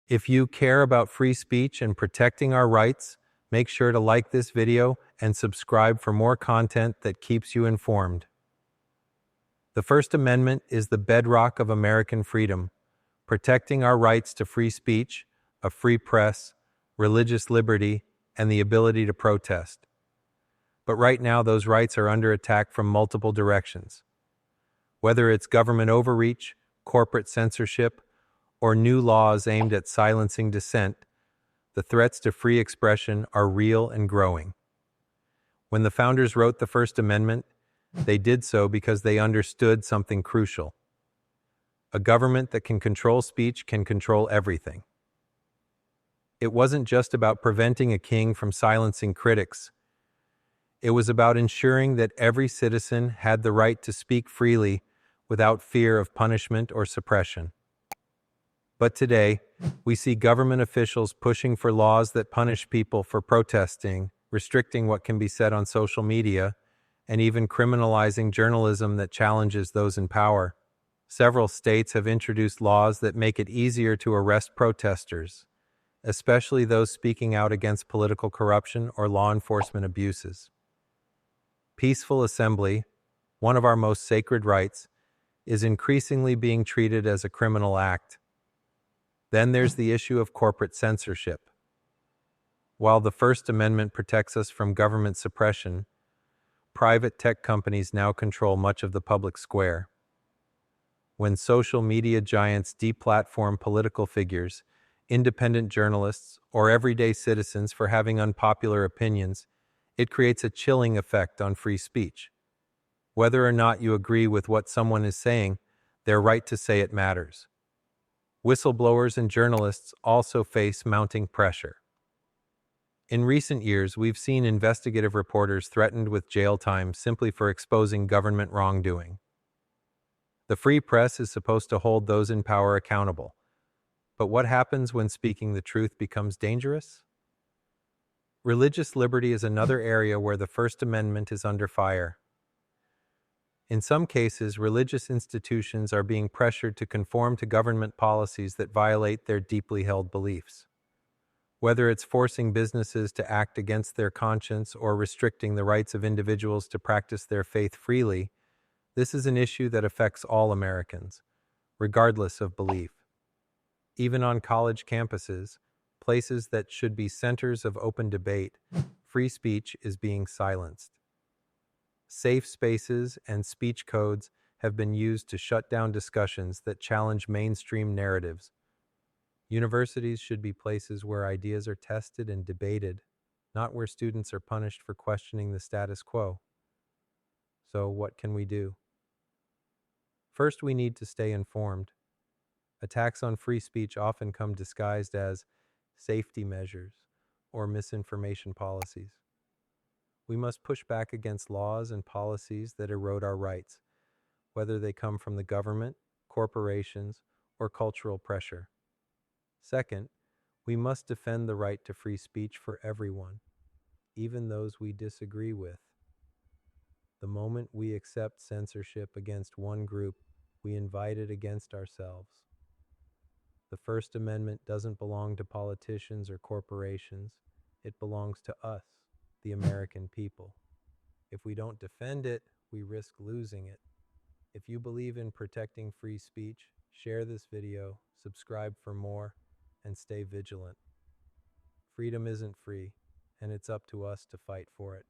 If you care about free speech and protecting our rights, make sure to like this video and subscribe for more content that keeps you informed. The First Amendment is the bedrock of American freedom, protecting our rights to free speech, a free press, religious liberty, and the ability to protest. But right now, those rights are under attack from multiple directions. Whether it's government overreach, corporate censorship, or new laws aimed at silencing dissent, the threats to free expression are real and growing. When the founders wrote the First Amendment, they did so because they understood something crucial. A government that can control speech can control everything. It wasn't just about preventing a king from silencing critics. It was about ensuring that every citizen had the right to speak freely without fear of punishment or suppression. But today, we see government officials pushing for laws that punish people for protesting, restricting what can be said on social media, and even criminalizing journalism that challenges those in power. Several states have introduced laws that make it easier to arrest protesters, especially those speaking out against political corruption or law enforcement abuses. Peaceful assembly, one of our most sacred rights, is increasingly being treated as a criminal act. Then there's the issue of corporate censorship. While the First Amendment protects us from government suppression, private tech companies now control much of the public square. When social media giants deplatform political figures, independent journalists, or everyday citizens for having unpopular opinions, it creates a chilling effect on free speech. Whether or not you agree with what someone is saying, their right to say it matters. Whistleblowers and journalists also face mounting pressure. In recent years, we've seen investigative reporters threatened with jail time simply for exposing government wrongdoing. The free press is supposed to hold those in power accountable. But what happens when speaking the truth becomes dangerous? Religious liberty is another area where the First Amendment is under fire. In some cases, religious institutions are being pressured to conform to government policies that violate their deeply held beliefs. Whether it's forcing businesses to act against their conscience or restricting the rights of individuals to practice their faith freely, this is an issue that affects all Americans, regardless of belief. Even on college campuses, places that should be centers of open debate, free speech is being silenced. Safe spaces and speech codes have been used to shut down discussions that challenge mainstream narratives. Universities should be places where ideas are tested and debated, not where students are punished for questioning the status quo. So, what can we do? First, we need to stay informed. Attacks on free speech often come disguised as safety measures or misinformation policies. We must push back against laws and policies that erode our rights, whether they come from the government, corporations, or cultural pressure. Second, we must defend the right to free speech for everyone, even those we disagree with. The moment we accept censorship against one group, we invite it against ourselves. The First Amendment doesn't belong to politicians or corporations. It belongs to us, the American people. If we don't defend it, we risk losing it. If you believe in protecting free speech, share this video, subscribe for more, and stay vigilant. Freedom isn't free, and it's up to us to fight for it.